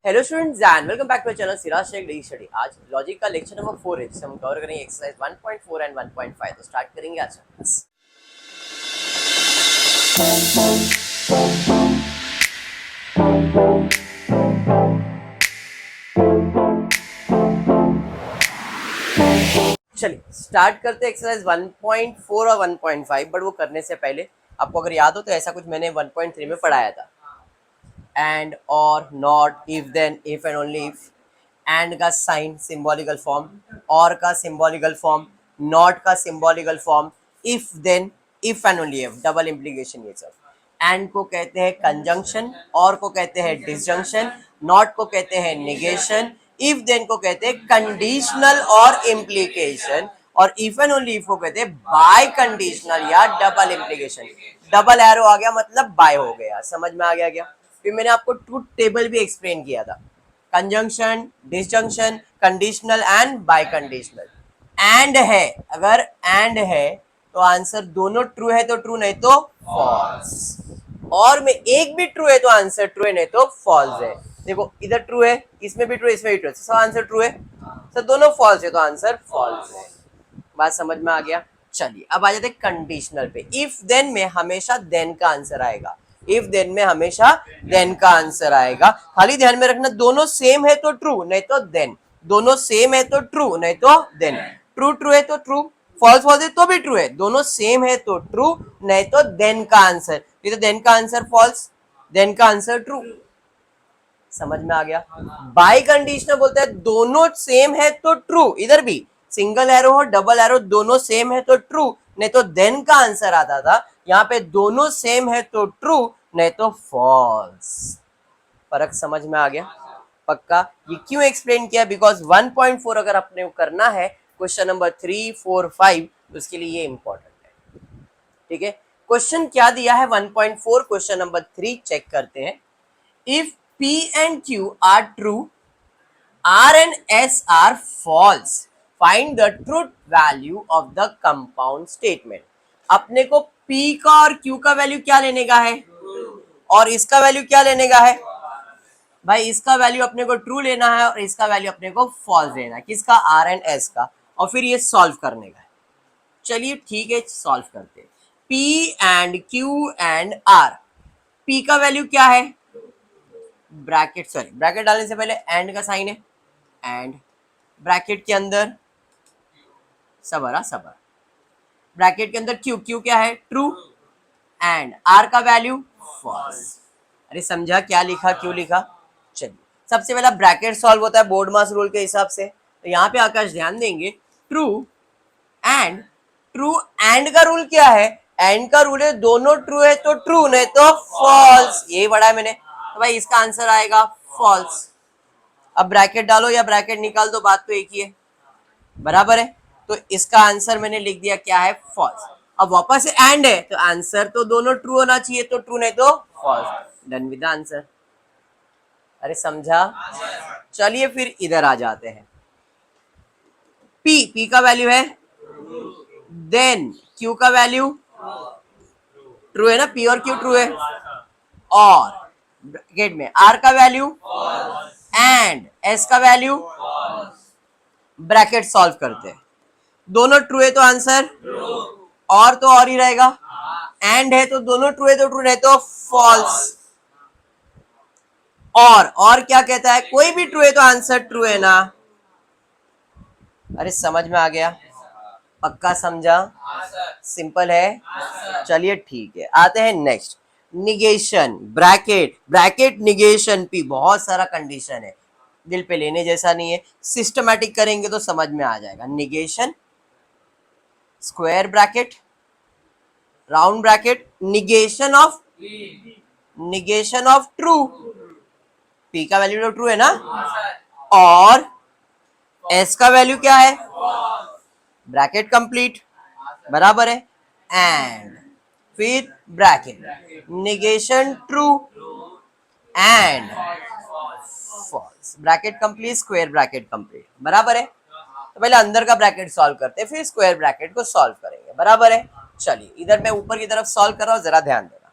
Hello students and welcome back to channel Siraj Shaikh daily study. आज logic का lecture number 4 है जिसे हम कवर करेंगे एक्सरसाइज 1.4 एंड 1.5। तो स्टार्ट करेंगे आज का क्लास। चलिए स्टार्ट करते हैं एक्सरसाइज 1.4 और 1.5। बट वो करने से पहले आपको अगर याद हो तो ऐसा कुछ मैंने 1.3 में पढ़ाया था। एंड और not, if then, if and only if, and का साइन सिंबॉलिकल फॉर्म, और का सिंबॉलिकल फॉर्म, नॉट का symbolical form, if then, if and only if, double implication, ये सब। एंड को कहते हैं कंजंक्शन, और को कहते हैं डिसजंक्शन, नॉट को कहते हैं निगेशन, इफ देन को कहते हैं कंडीशनल और इम्प्लीकेशन, और इफ एंड ओनली इफ को कहते हैं बाय कंडीशनल या डबल इम्प्लीकेशन। डबल एरो आ गया मतलब बाय हो गया। समझ में आ गया क्या? फिर मैंने आपको ट्रूथ टेबल भी एक्सप्लेन किया था। Conjunction, disjunction, conditional and bye conditional. And है, अगर एंड है तो आंसर दोनों ट्रू है तो ट्रू, नहीं तो फॉल्स। और में एक भी ट्रू है तो आंसर ट्रू है, नहीं तो फॉल्स है। देखो इधर ट्रू है, इसमें भी ट्रू है, इसमें भी ट्रू है, सब आंसर ट्रू है। सर दोनों फॉल्स है तो आंसर फॉल्स है। बात समझ में आ गया? चलिए अब आ जाते हैं कंडीशनल पे। इफ देन में हमेशा देन का आंसर आएगा। इफ देन में हमेशा देन का आंसर आएगा। खाली ध्यान में रखना, दोनों सेम है तो ट्रू, नहीं तो देन। दोनों सेम है तो ट्रू, नहीं तो देन। ट्रू ट्रू है तो ट्रू, फॉल्स फॉल्स है तो भी ट्रू है। दोनों सेम है तो ट्रू, नहीं तो देन का आंसर। नहीं तो देन का आंसर फॉल्स, देन का आंसर ट्रू। समझ में आ गया? बाय कंडीशनल बोलता है दोनों सेम है तो ट्रू, इधर भी सिंगल एरो हो डबल एरो दोनों सेम है तो ट्रू, नहीं तो देन का आंसर आता था। यहाँ पे दोनों सेम है तो ट्रू, नहीं तो फॉल्स। फर्क समझ में आ गया? पक्का? ये क्यों एक्सप्लेन किया? बिकॉज 1.4 अगर अपने करना है क्वेश्चन नंबर 3, 4, 5 तो उसके लिए ये इंपॉर्टेंट है। ठीक है, क्वेश्चन क्या दिया है 1.4 क्वेश्चन नंबर 3 चेक करते हैं। If P and Q are true, R and S are false, find the truth value of the compound statement। अपने को P का और Q का वैल्यू क्या लेने का है, और इसका वैल्यू क्या लेने का है? भाई इसका वैल्यू अपने को ट्रू लेना है और इसका वैल्यू अपने को फॉल्स लेना है। किसका? R एंड S का। और फिर ये सॉल्व करने का है। चलिए ठीक है, सॉल्व करते हैं। P and Q and R। P का वैल्यू क्या है? ब्रैकेट, सॉरी ब्रैकेट डालने से पहले एंड का साइन है। एंड ब्रैकेट के अंदर सबर, सबर, ब्रैकेट के अंदर क्यू, क्यू क्या है? ट्रू। एंड आर का वैल्यू फॉल्स। अरे समझा क्या लिखा, क्यों लिखा? चलिए सबसे पहला ब्रैकेट सॉल्व होता है बोर्ड मास रूल के हिसाब से। तो यहाँ पे आकाश ध्यान देंगे, ट्रू एंड, ट्रू एंड का रूल क्या है? एंड का रूल है दोनों ट्रू है तो ट्रू, नहीं तो फॉल्स। यही पढ़ा है मैंने। तो भाई इसका आंसर आएगा फॉल्स। अब ब्रैकेट डालो या ब्रैकेट निकाल दो, बात तो एक ही है, बराबर है। तो इसका आंसर मैंने लिख दिया क्या है? फॉल्स। अब वापस से एंड है तो आंसर तो दोनों ट्रू होना चाहिए, तो ट्रू नहीं तो false. Done with the answer. अरे समझा? चलिए फिर इधर आ जाते हैं। P का वैल्यू है, देन Q का वैल्यू ट्रू है ना, P और Q ट्रू है। और ब्रैकेट में R का वैल्यू एंड S का वैल्यू। ब्रैकेट सॉल्व करते हैं, दोनों ट्रू है तो आंसर, और तो और ही रहेगा। एंड है तो दोनों ट्रू है तो ट्रू, नहीं तो फॉल्स। और क्या कहता है? कोई भी ट्रू है तो आंसर ट्रू है ना। अरे समझ में आ गया? पक्का समझा? सिंपल है। चलिए ठीक है, आते हैं next. Negation, bracket, bracket negation P, बहुत सारा कंडीशन है, दिल पे लेने जैसा नहीं है। सिस्टमैटिक करेंगे तो समझ में आ जाएगा। Negation, square bracket, round bracket, negation of true. P का वैल्यू तो ट्रू है ना, और S का वैल्यू क्या है? ब्रैकेट कंप्लीट, बराबर है। एंड फिर bracket, negation true and false, bracket complete, square bracket complete, बराबर है। तो पहले अंदर का ब्रैकेट सॉल्व करते हैं, फिर स्क्वायर ब्रैकेट को सॉल्व करेंगे, बराबर है। चलिए इधर मैं ऊपर की तरफ सॉल्व कर रहा हूं, जरा ध्यान देना।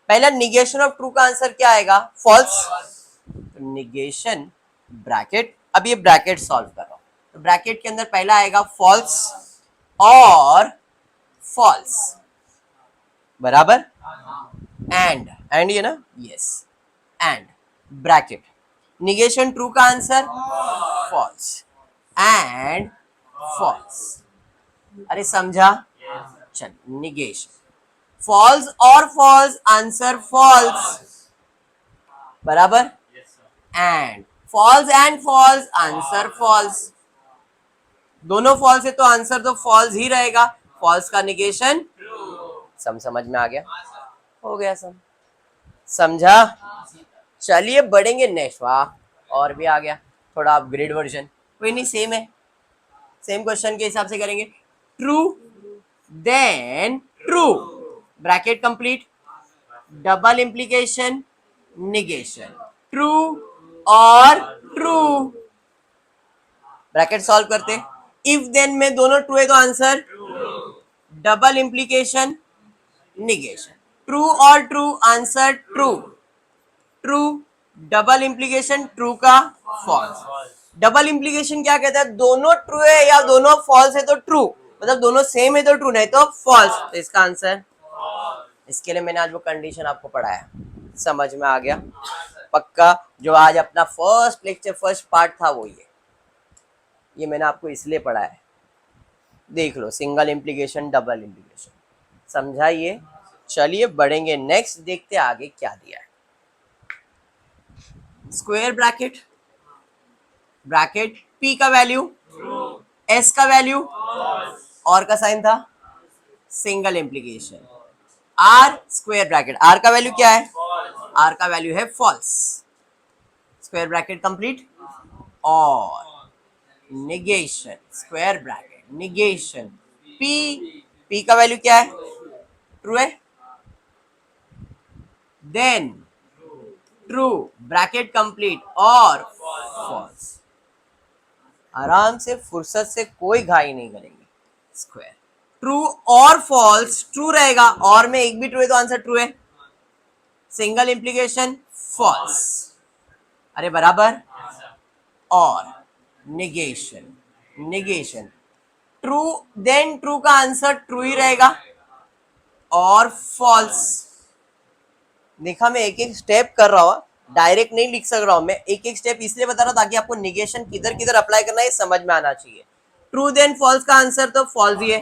पहला निगेशन ऑफ ट्रू का आंसर क्या आएगा? फॉल्स। तो निगेशन ब्रैकेट, अब ये ब्रैकेट सॉल्व कर रहा हूं, तो ब्रैकेट के अंदर पहला आएगा फॉल्स और फॉल्स, बराबर, एंड ये ना, yes, and bracket, negation true का आंसर फॉल्स एंड फॉल्स, अरे समझा, चल निगेशन फॉल्स और फॉल्स, आंसर फॉल्स, बराबर, and false and false, answer false, दोनों फॉल्स है तो आंसर तो फॉल्स ही रहेगा, फॉल्स का निगेशन, समझ में आ गया, हो गया समझा। चलिए बढ़ेंगे नेक्स्ट, वाह और भी आ गया थोड़ा अपग्रेड वर्जन, कोई नहीं, सेम है, सेम क्वेश्चन के हिसाब से करेंगे। True then true, bracket complete, double implication, negation, true और ट्रू, ब्रैकेट सॉल्व करते, इफ देन में दोनों ट्रू है तो answer, double implication, negation, true और true, answer true, true, double implication true का फॉल्स, डबल इंप्लीकेशन क्या कहता है, दोनों ट्रू है या दोनों फॉल्स है तो ट्रू, मतलब दोनों सेम है तो ट्रू, नहीं तो फॉल्स, तो इसका आंसर, इसके लिए मैंने आज वो कंडीशन आपको पढ़ाया, समझ में आ गया पक्का, जो आज अपना फर्स्ट लेक्चर फर्स्ट पार्ट था वो ये मैंने आपको इसलिए पढ़ाया है, देख लो, सिंगल इंप्लीकेशन डबल इंप्लीकेशन, समझा ये। चलिए बढ़ेंगे नेक्स्ट, देखते आगे क्या दिया है। स्क्वायर ब्रैकेट, ब्रैकेट P का वैल्यू, S का वैल्यू, और का साइन था single implication, R square bracket, R का वैल्यू क्या है, R का वैल्यू है फॉल्स, स्क्वायर ब्रैकेट कंप्लीट, और negation square bracket negation P का वैल्यू क्या है, ट्रू है, देन ट्रू ब्रैकेट कंप्लीट और फॉल्स, आराम से फुर्सत से कोई घाई नहीं करेंगे, स्क्वायर, ट्रू और फॉल्स, ट्रू रहेगा, और में एक भी ट्रू है तो आंसर ट्रू है, सिंगल इंप्लीकेशन फॉल्स, अरे बराबर, और negation, negation true, then true का आंसर ट्रू ही रहेगा, और फॉल्स, देखा मैं एक एक स्टेप कर रहा हूं, डायरेक्ट नहीं लिख सक रहा हूं मैं, एक एक स्टेप इसलिए बता रहा हूं ताकि आपको निगेशन किधर किधर अप्लाई करना है समझ में आना चाहिए, ट्रू देन फॉल्स का आंसर तो फॉल्स ही है,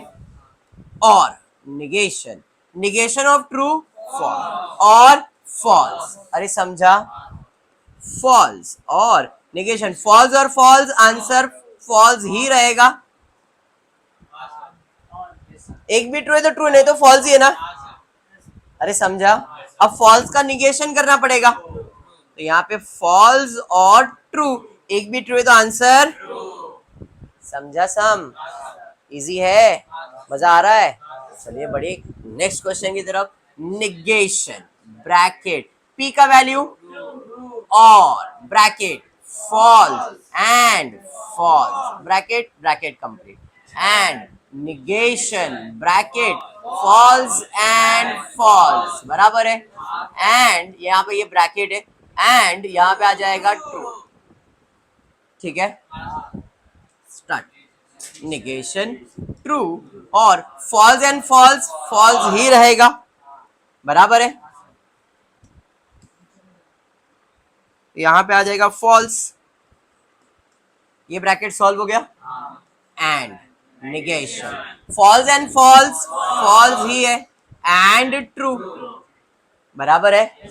और negation, negation of true false और फॉल्स, अरे समझा, फॉल्स और निगेशन, फॉल्स और फॉल्स, आंसर फॉल्स ही रहेगा, एक भी ट्रू है तो ट्रू, नहीं तो फॉल्स ही है ना, अरे समझा, अब फॉल्स का निगेशन करना पड़ेगा, तो यहाँ पे फॉल्स और ट्रू, एक भी ट्रू है तो आंसर, समझा सम, इजी है, मजा आ रहा है, चलिए बड़ी नेक्स्ट क्वेश्चन की तरफ, निगेशन ब्रैकेट P का वैल्यू और bracket false and false, bracket bracket complete, and negation bracket false and false, बराबर है, एंड यहाँ पे ये ब्रैकेट है, एंड यहाँ पे आ जाएगा ट्रू, ठीक है, स्टार्ट, निगेशन ट्रू और फॉल्स एंड फॉल्स, फॉल्स ही रहेगा, बराबर है, यहां पे आ जाएगा फॉल्स, ये ब्रैकेट सॉल्व हो गया, and negation false and false, false ही है, एंड ट्रू, बराबर है,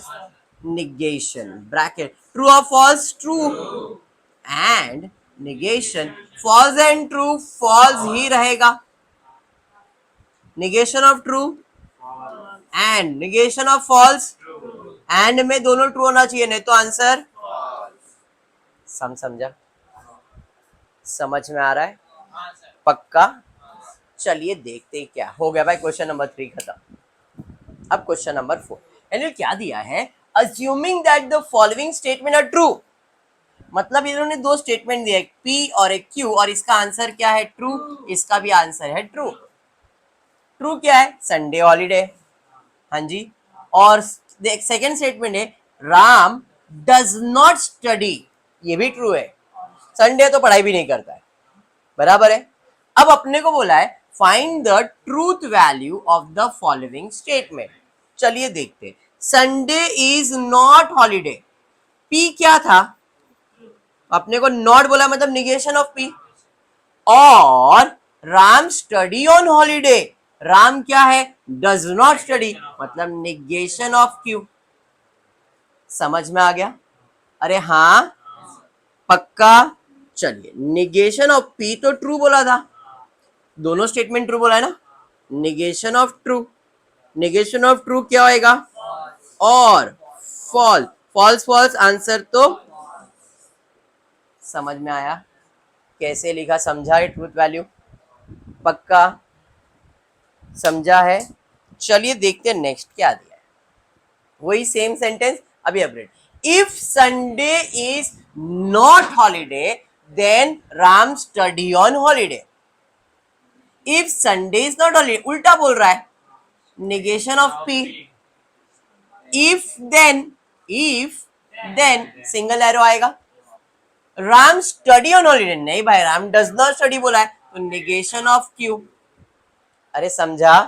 निगेशन ब्रैकेट ट्रू और false, true, and negation false and true, false ही रहेगा, negation of true and negation of false, and में दोनों ट्रू होना चाहिए, नहीं तो आंसर, समझा, समझ में आ रहा है पक्का, चलिए देखते क्या हो गया भाई, क्वेश्चन नंबर 3 खत्म, अब क्वेश्चन नंबर 4, यानी क्या दिया है, assuming that the following statement are true, मतलब इन्होंने दो स्टेटमेंट दिया, एक P और एक Q, और इसका आंसर क्या है, ट्रू, इसका भी आंसर है ट्रू, ट्रू क्या है, संडे हॉलीडे, हाँ जी, और सेकेंड स्टेटमेंट है, राम डज नॉट स्टडी, ये भी ट्रू है, संडे तो पढ़ाई भी नहीं करता है, बराबर है। अब अपने को बोला है find the truth value of the following statement. चलिए देखते, Sunday is not holiday, P क्या था, अपने को नॉट बोला मतलब निगेशन ऑफ पी। और Ram study on holiday, Ram क्या है, डज नॉट स्टडी, मतलब निगेशन ऑफ क्यू। समझ में आ गया? अरे हाँ, पक्का। चलिए, निगेशन ऑफ पी तो ट्रू बोला था, दोनों स्टेटमेंट ट्रू बोला है ना। Negation of true, negation of true क्या होएगा, और फॉल्स, फॉल्स फॉल्स आंसर तो समझ में आया कैसे लिखा, समझा है ट्रूथ वैल्यू, पक्का समझा है। चलिए देखते हैं नेक्स्ट क्या दिया है, वही सेम सेंटेंस अभी update. If Sunday is not holiday then Ram study on holiday. If Sunday is not holiday, उल्टा बोल रहा है, negation of P. If then single arrow आएगा। राम स्टडी ऑन हॉलीडे, नहीं भाई, राम डज नॉट स्टडी बोला है, तो निगेशन ऑफ क्यू। अरे समझा,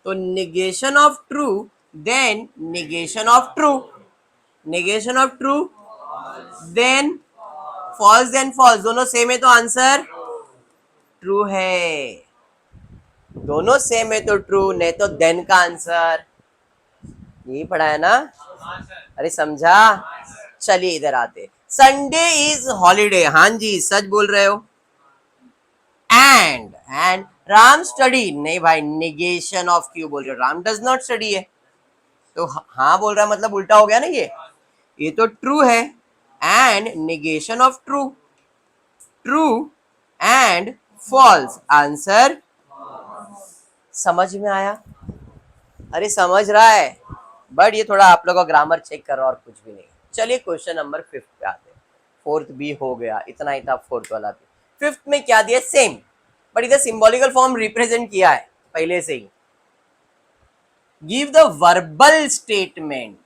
तो negation of true then negation of true, negation of true then false, दोनों सेम है तो आंसर ट्रू है, दोनों सेम है तो ट्रू, नहीं तो देन का आंसर, यही पढ़ा है ना। अरे समझा। चलिए इधर आते, संडे इज हॉलीडे, हाँ जी सच बोल रहे हो। एंड राम स्टडी, नहीं भाई, निगेशन ऑफ क्यू बोल रहे हो, राम डज नॉट स्टडी है, तो हाँ बोल रहा है मतलब उल्टा हो गया ना, ये तो ट्रू है। And negation of true, true and false answer. समझ में आया? अरे समझ रहा है, बट ये थोड़ा आप लोग का ग्रामर चेक करो और कुछ भी नहीं। चलिए क्वेश्चन नंबर 5 पे आते हैं, फोर्थ भी हो गया, इतना ही था फोर्थ वाला भी। फिफ्थ में क्या दिया, सेम, बट इधर सिंबॉलिकल फॉर्म रिप्रेजेंट किया है पहले से ही। गिव द वर्बल स्टेटमेंट,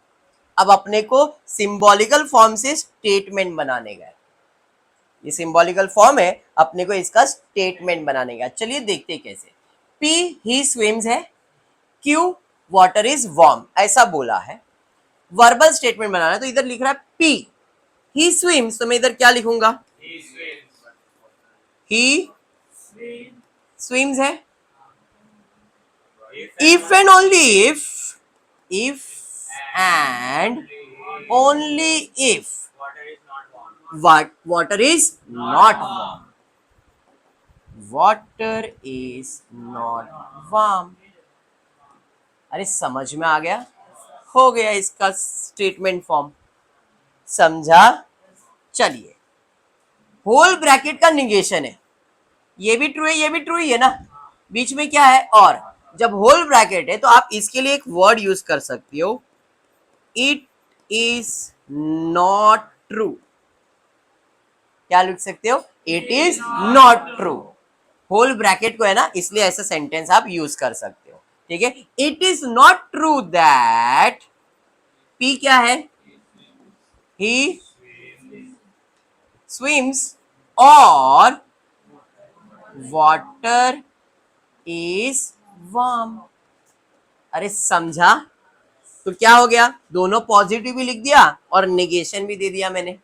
अब अपने को सिंबॉलिकल फॉर्म से स्टेटमेंट बनाने गए, ये सिंबॉलिकल फॉर्म है, अपने को इसका स्टेटमेंट बनाने का। चलिए देखते हैं कैसे। पी ही स्विम्स है, क्यू वाटर इज वार्म, ऐसा बोला है, वर्बल स्टेटमेंट बनाना है, तो इधर लिख रहा है पी ही स्विम्स, तो मैं इधर क्या लिखूंगा, ही स्विम्स है। If and only if and only if water is not warm, water is not warm। अरे समझ में आ गया, हो गया इसका स्टेटमेंट फॉर्म, समझा। चलिए, होल ब्रैकेट का निगेशन है, ये भी ट्रू है, ये भी ट्रू ही है ना, बीच में क्या है और, जब होल ब्रैकेट है तो आप इसके लिए एक वर्ड यूज कर सकती हो, इट इज नॉट ट्रू, क्या लिख सकते हो, it is not true, whole bracket को है ना, इसलिए ऐसा सेंटेंस आप यूज कर सकते हो, ठीक है। It is not true that, P क्या है, ही स्विम्स और वाटर इज वार्म। अरे समझा, तो क्या हो गया, दोनों पॉजिटिव भी लिख दिया और निगेशन भी दे दिया मैंने,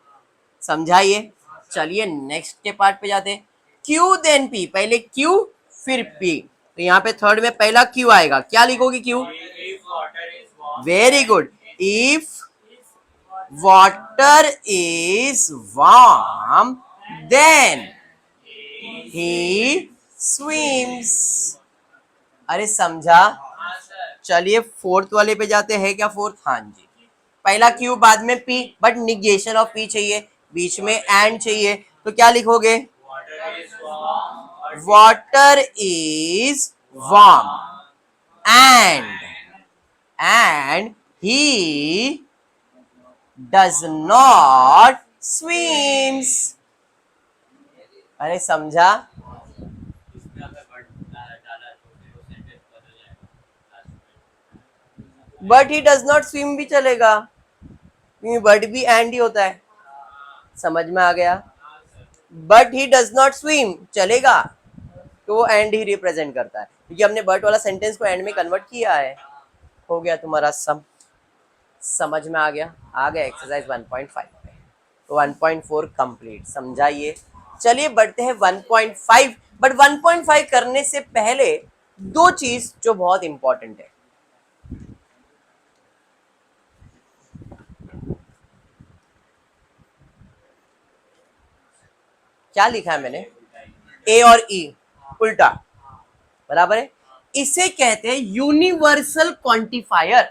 समझाइए। चलिए नेक्स्ट के पार्ट पे जाते हैं, क्यू देन पी, पहले क्यू फिर पी, तो यहाँ पे थर्ड में पहला क्यू आएगा, क्या लिखोगे Q, very good, if water is warm then he swims. अरे समझा। चलिए फोर्थ वाले पे जाते हैं, क्या फोर्थ, हाँ जी, पहला क्यू बाद में P, but negation of P चाहिए, बीच में एंड चाहिए, तो क्या लिखोगे, water is warm and he does not swims. अरे समझा, but he does not swim भी चलेगा, क्योंकि बट भी एंड ही होता है, समझ में आ गया। But he does not swim चलेगा, तो वो एंड ही रिप्रेजेंट करता है, क्योंकि हमने बट वाला सेंटेंस को एंड में कन्वर्ट किया है। हो गया तुम्हारा सम, समझ में आ गया एक्सरसाइज 1.5 पे। तो 1.4 कंप्लीट, समझाइए। चलिए बढ़ते हैं 1.5, बट 1.5 करने से पहले दो चीज जो बहुत इंपॉर्टेंट है। क्या लिखा है मैंने, ए और ई उल्टा, बराबर है। इसे कहते हैं यूनिवर्सल क्वांटिफायर।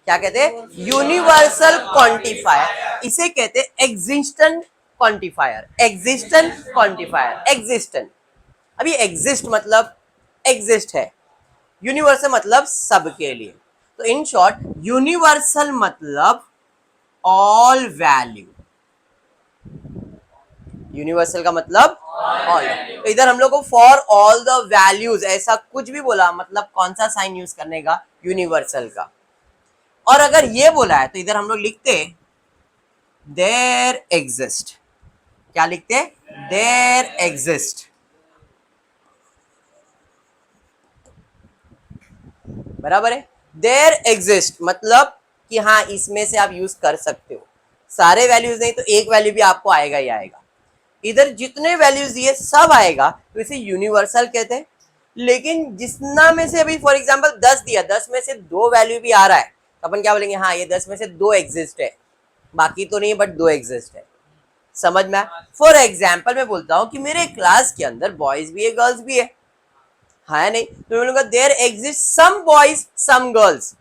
क्या कहते हैं, यूनिवर्सल क्वांटिफायर। इसे कहते हैं existent quantifier, existent quantifier, existent. अभी एग्जिस्ट मतलब एग्जिस्ट है, यूनिवर्सल मतलब सबके लिए। तो इन शॉर्ट यूनिवर्सल मतलब ऑल वैल्यू, यूनिवर्सल का मतलब ऑल। तो इधर हम लोग को फॉर ऑल द वैल्यूज ऐसा कुछ भी बोला, मतलब कौन सा साइन यूज करने का, यूनिवर्सल का। और अगर ये बोला है तो इधर हम लोग लिखते देयर एग्जिस्ट। क्या लिखते हैं, देयर एग्जिस्ट, बराबर है। देयर एग्जिस्ट मतलब कि हाँ इसमें से आप यूज कर सकते हो, सारे वैल्यूज नहीं तो एक वैल्यू भी आपको आएगा ही आएगा। इधर जितने वैल्यूज दिए सब आएगा, तो इसे यूनिवर्सल कहते हैं। लेकिन जितना में से, अभी फॉर एग्जांपल 10 दिया, 10 में से दो वैल्यू भी आ रहा है, तो अपन क्या बोलेंगे, हाँ ये 10 में से दो एग्जिस्ट है, बाकी तो नहीं है बट दो एग्जिस्ट है। समझ में? फॉर एग्जाम्पल मैं बोलता हूँ कि मेरे क्लास के अंदर बॉयज भी है गर्ल्स भी है नहीं, तो मैं बोलूंगा there exist some boys some girls,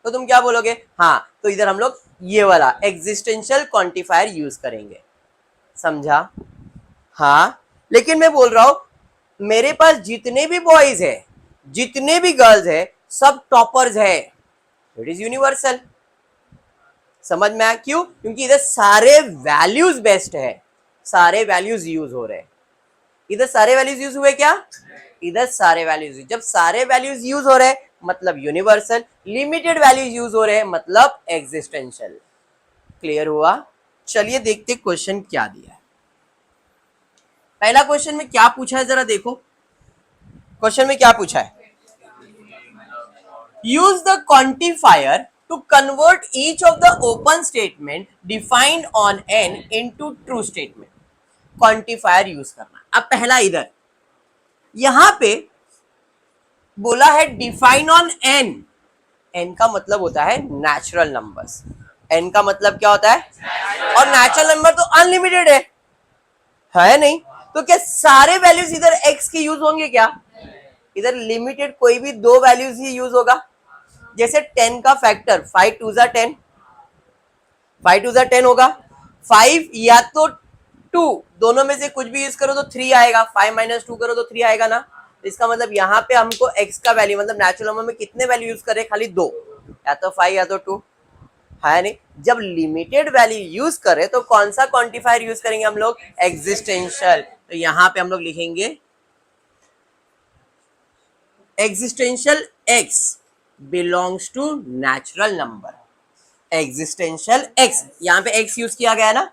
तो तुम क्या बोलोगे, हाँ। तो इधर हम लोग ये वाला एग्जिस्टेंशियल क्वांटिफायर यूज करेंगे, समझा? हाँ, लेकिन मैं बोल रहा हूं मेरे पास जितने भी बॉयज है जितने भी गर्ल्स है सब टॉपर्स है, इट इज यूनिवर्सल। समझ में आया क्यों? क्योंकि इधर सारे वैल्यूज बेस्ट है, सारे वैल्यूज यूज हो रहे हैं। इधर सारे वैल्यूज यूज हुए क्या, इधर सारे वैल्यूज, जब सारे वैल्यूज यूज हो रहे हैं मतलब यूनिवर्सल, लिमिटेड वैल्यूज यूज हो रहे हैं मतलब एग्जिस्टेंशियल। क्लियर हुआ? चलिए देखते क्वेश्चन क्या दिया है। पहला क्वेश्चन में क्या पूछा है जरा देखो, क्वेश्चन में क्या पूछा है, use the quantifier to convert each of the open statement defined on n into true statement। Quantifier use करना। अब पहला इधर यहां पे बोला है डिफाइन ऑन n, n का मतलब होता है नेचुरल नंबर्स, n का मतलब क्या होता है, और नेचुरल नंबर तो अनलिमिटेड है नहीं, तो क्या सारे वैल्यूज इधर x के यूज होंगे क्या, इधर लिमिटेड कोई भी दो वैल्यूज ही यूज होगा। जैसे 10 का फैक्टर 5 टू जा 10, 5 टू जा 10 होगा, 5 या तो 2, दोनों में से कुछ भी यूज करो तो 3 आएगा, 5 माइनस 2 करो तो 3 आएगा ना। इसका मतलब यहाँ पे हमको x का वैल्यू मतलब नेचुरल नंबर में कितने वैल्यू यूज करे, खाली दो, या तो 5 या तो 2, है नहीं। जब लिमिटेड वैल्यू यूज करे तो कौन सा क्वांटिफायर यूज करेंगे हम लोग, एग्जिस्टेंशियल। तो यहाँ पे हम लोग लिखेंगे existential x belongs to natural number, existential x, यहां पे x यूज किया गया ना,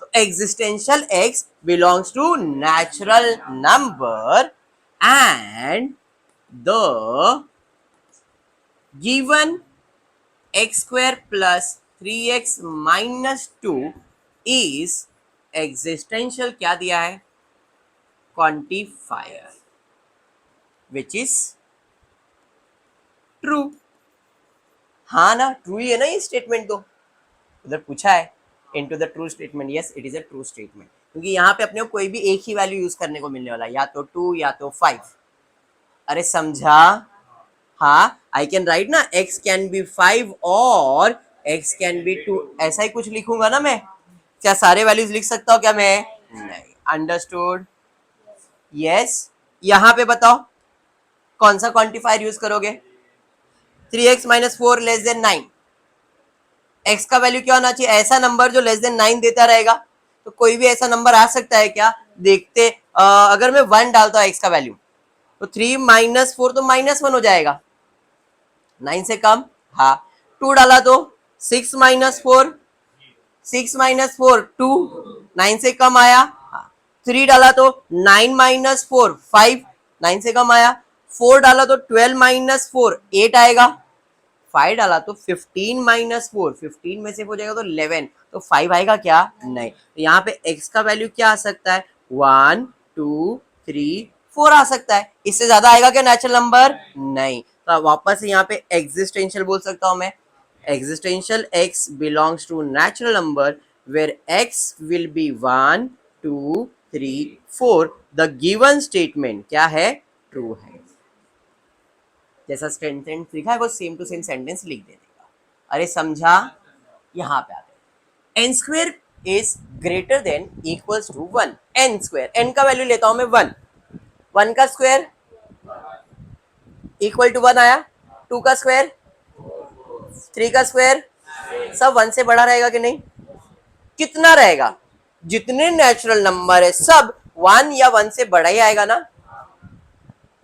तो existential x belongs to natural number and the given x square plus 3x minus 2 is existential, क्या दिया है, क्वांटिफायर विच इज ट्रू। हाँ ना, ट्रू ही है ना ये स्टेटमेंट, तो उधर पूछा है into the true statement, yes it is a true statement, क्योंकि यहाँ पे अपने को कोई भी एक ही वैल्यू यूज करने को मिलने वाला, या तो 2 या तो 5। अरे समझा? हाँ, आई कैन राइट ना x कैन बी 5 और x कैन बी 2, ऐसा ही कुछ लिखूंगा ना मैं, क्या सारे वैल्यूज लिख सकता हूँ क्या मैं, नहीं। अंडरस्टूड? यस। यहाँ पे बताओ कौन सा क्वांटिफायर यूज करोगे, 3x minus 4 less than 9, x का वैल्यू क्या होना चाहिए, ऐसा नंबर जो लेस देन 9 देता रहेगा। तो कोई भी ऐसा नंबर आ सकता है क्या, देखते अगर मैं 1 डालता हूँ x का वैल्यू, तो 3 माइनस 4 तो -1 हो जाएगा, 9 से कम। हाँ, 2 डाला तो 6 माइनस 4, 6 माइनस 4 2, 9 से कम आया, 3 डाला तो 9 माइनस 4 5, 9 से कम आया, 4 डाला तो 12 माइनस 4 8 आएगा, 5 डाला तो 15 माइनस 4 15 में से हो जाएगा तो 11, तो 5 आएगा क्या? नहीं। तो यहाँ पे x का वैल्यू क्या आ सकता है? 1 2 3 4 आ सकता है। इससे ज्यादा आएगा क्या नेचुरल नंबर? नहीं। तो वापस यहाँ पे एग्जिस्टेंशियल बोल सकता हूं मैं, existential x belongs to natural number where x will be 1 2 3 4, the given statement क्या है? ट्रू है। जैसा सेंटेंस लिखा है वो सेम टू सेम सेंटेंस लिख दे देगा। अरे समझा? यहाँ पे आते हैं, n square is greater than equals to 1, n square, n का वैल्यू लेता हूं मैं 1, 1 का स्क्वायर इक्वल टू 1 आया, 2 का स्क्वायर, 3 का स्क्वायर, सब 1 से बड़ा रहेगा कि नहीं? कितना रहेगा? जितने नेचुरल नंबर है सब 1 या 1 से बड़ा ही आएगा ना।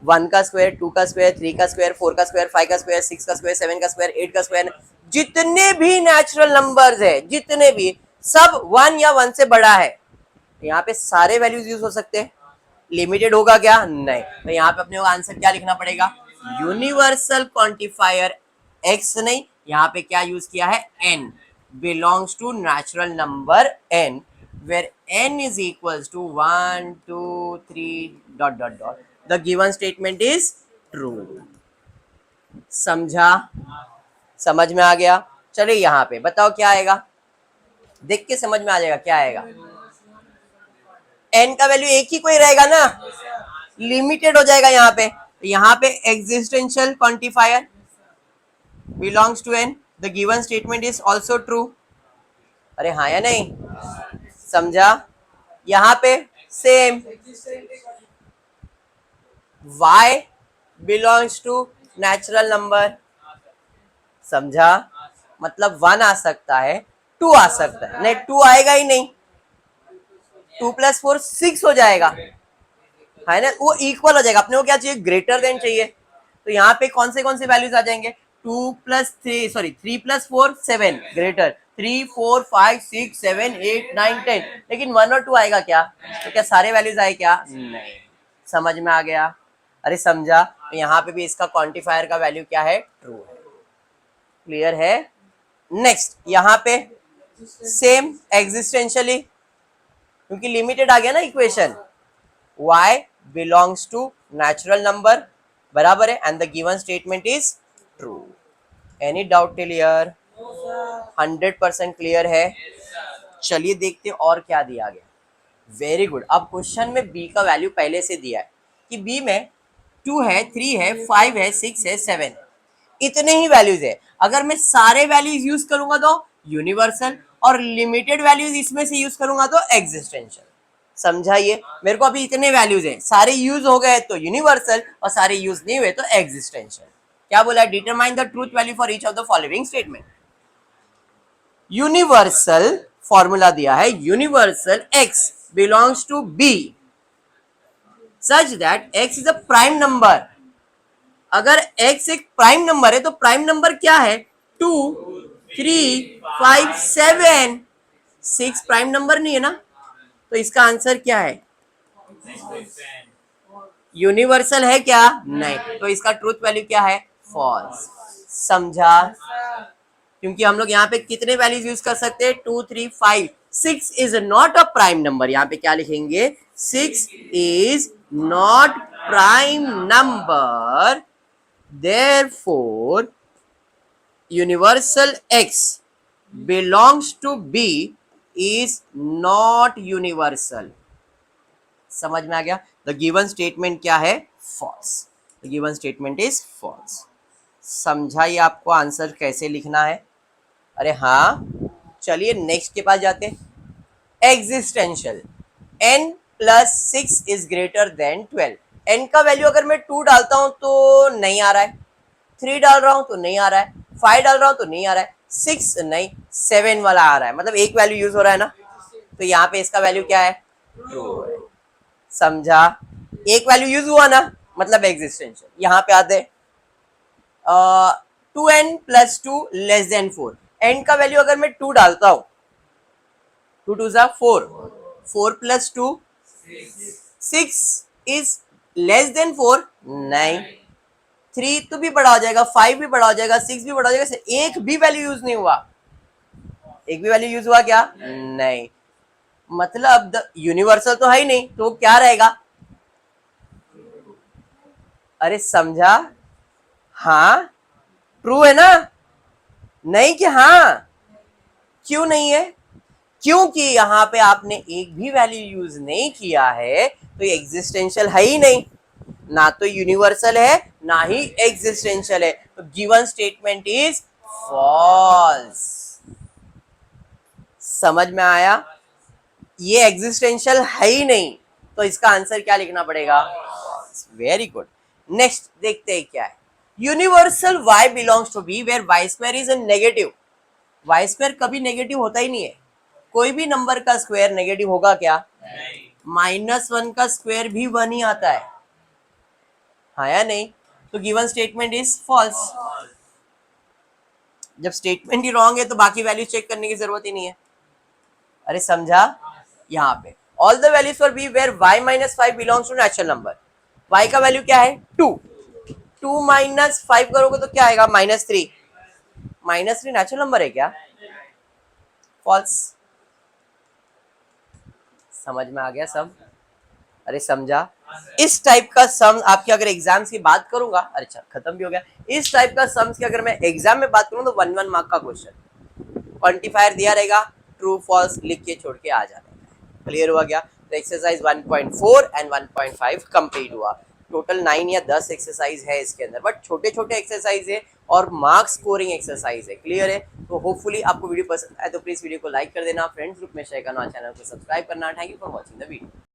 1 का स्क्वायर, 2 का स्क्वायर, 3 का स्क्वायर, 4 का स्क्वायर, 5 का स्क्वायर, 6 का स्क्वायर, 7 का स्क्वायर, 8 का स्क्वायर, जितने भी नेचुरल नंबर्स है, जितने भी, सब 1 या 1 से बड़ा है। यहाँ पे सारे वैल्यूज यूज हो सकते हैं। लिमिटेड होगा क्या? नहीं। तो यहाँ पे अपने को आंसर क्या लिखना पड़ेगा? यूनिवर्सल क्वांटिफायर x, नहीं, यहाँ पे क्या यूज किया है? n belongs to natural number n where n is equals to 1 2 3 dot dot dot, the given statement is true. समझा? समझ में आ गया? चलिए यहाँ पे बताओ क्या आएगा, देख के समझ में आ जाएगा क्या आएगा। n का वैल्यू एक ही कोई रहेगा ना, लिमिटेड हो जाएगा यहाँ पे। यहाँ पे existential quantifier belongs to n, the given statement is also true. अरे हाँ या नहीं? समझा? यहाँ पे same y belongs to natural number. समझा? मतलब 1 आ सकता है, 2 आ सकता है, नहीं 2 आएगा ही नहीं, 2 प्लस 4 6 हो जाएगा, है ना? वो इक्वल हो जाएगा। अपने को क्या चाहिए? ग्रेटर देन चाहिए। तो यहाँ पे कौन से वैल्यूज आ जाएंगे? 2 प्लस 3 सॉरी 3 प्लस 4 7, ग्रेटर 3 4 5 6 7 8 9 10, लेकिन 1 और 2 आएगा क्या? तो क्या सारे वैल्यूज आए क्या? नहीं। समझ में आ गया? अरे समझा? तो यहाँ पे भी इसका क्वांटिफायर का वैल्यू क्या है? ट्रू है। क्लियर है? नेक्स्ट यहाँ पे सेम एग्जिस्टेंशियली, क्योंकि लिमिटेड आ गया ना equation, y belongs to natural number बराबर है and the given statement is true. Any doubt till here? 100% clear है। चलिए देखते और क्या दिया गया। Very good. अब क्वेश्चन में b का वैल्यू पहले से दिया है कि b में 2 है, 3 है, 5 है, 6 है, 7 है, इतने ही वैल्यूज है। अगर मैं सारे वैल्यूज यूज करूंगा तो यूनिवर्सल, और लिमिटेड वैल्यूज इसमें से यूज करूंगा तो एग्जिस्टेंशियल। समझाइए? मेरे को अभी इतने वैल्यूज हैं, सारे यूज हो गए तो यूनिवर्सल, और सारे यूज नहीं हुए तो एग्जिस्टेंशियल। क्या बोला? Determine the truth value for each of the following statement. Universal formula दिया है, universal x belongs to b such that x is a prime number. अगर x एक प्राइम नंबर है तो प्राइम नंबर क्या है? 2 3 5 7, 6 प्राइम नंबर नहीं है ना, तो इसका आंसर क्या है? यूनिवर्सल है क्या? नहीं। तो इसका ट्रूथ वैल्यू क्या है? फॉल्स। समझा? क्योंकि हम लोग यहाँ पे कितने वैल्यूज यूज कर सकते हैं? 2 3 5, 6 is not a prime number. यहाँ पे क्या लिखेंगे? 6 is not prime number, therefore universal x belongs to b is not universal। समझ में आ गया? द गिवन स्टेटमेंट क्या है? False. The given statement is false. समझा ये आपको आंसर कैसे लिखना है? अरे हाँ। चलिए नेक्स्ट के पास जाते हैं। Existential, n plus 6 is greater then 12। n का वैल्यू अगर मैं 2 डालता हूं तो नहीं आ रहा है, 3 डाल रहा हूं तो नहीं आ रहा है, 5 डाल रहा हूं तो नहीं आ रहा है, 6 नहीं 7 वाला आ रहा है, मतलब एक वैल्यू यूज हो रहा है ना। तो यहाँ पे इसका वैल्यू क्या है? ट्रू है। समझा? एक वैल्यू यूज हुआ ना, मतलब एग्जिस्टेंशियल। यहाँ पे आते 2n plus 2 less than 4। n का वैल्यू अगर मैं 2 डालता हूं 2 2 जा 4, 4 प्लस 2 6 इज लेस देन 4 नहीं, 3 तो भी बड़ा हो जाएगा, 5 भी बड़ा हो जाएगा, 6 भी बड़ा हो जाएगा, एक भी वैल्यू यूज नहीं हुआ, एक भी वैल्यू यूज हुआ क्या? नहीं, मतलब द यूनिवर्सल तो है ही नहीं, तो क्या रहेगा? अरे समझा? हाँ ट्रू है ना? नहीं कि हाँ? क्यों नहीं है? क्योंकि यहाँ पे आपने एक भी वैल्यू यूज नहीं किया है, तो ये एग्जिस्टेंशियल है ही नहीं, ना तो यूनिवर्सल है ना ही एग्जिस्टेंशियल है, तो गिवन स्टेटमेंट इज फॉल्स। समझ में आया? ये एग्जिस्टेंशियल है ही नहीं, तो इसका आंसर क्या लिखना पड़ेगा? Very good. नेक्स्ट देखते हैं क्या है। Universal y belongs to B where y square is a negative. y square कभी नेगेटिव होता ही नहीं है, कोई भी नंबर का स्क्वायर नेगेटिव होगा क्या? -1 का स्क्वायर भी 1 ही आता है, हाँ या नहीं? तो गिवन स्टेटमेंट इज फॉल्स। जब स्टेटमेंट ही रॉन्ग है तो बाकी वैल्यू चेक करने की जरूरत ही नहीं है। अरे समझा? यहाँ पे all the values for B where y minus 5 belongs to natural number. y का वैल्यू क्या है? 2, 2 माइनस 5 करोगे तो क्या आएगा? -3। -3 नेचुरल नंबर है क्या? फॉल्स। समझ में आ गया सब? अरे समझा? इस टाइप का सम आपके अगर एग्जाम्स की बात करूंगा, अच्छा खत्म भी हो गया, इस टाइप का सम्स की अगर मैं एग्जाम में बात करूं तो 1 मार्क का क्वेश्चन, क्वांटिफायर दिया रहेगा, ट्रू फॉल्स लिख के छोड़ के आ जाना। क्लियर हुआ क्या? तो एक्सरसाइज 1.4 एंड 1.5 कंप्लीट हुआ। टोटल 9 या 10 एक्सरसाइज है इसके अंदर, बट छोटे छोटे एक्सरसाइज है और मार्क्स स्कोरिंग एक्सरसाइज है। क्लियर है? तो होपफुली आपको वीडियो पसंद आए तो प्लीज वीडियो को लाइक कर देना, फ्रेंड्स ग्रुप में शेयर करना, चैनल को सब्सक्राइब करना। Thank you for watching the video.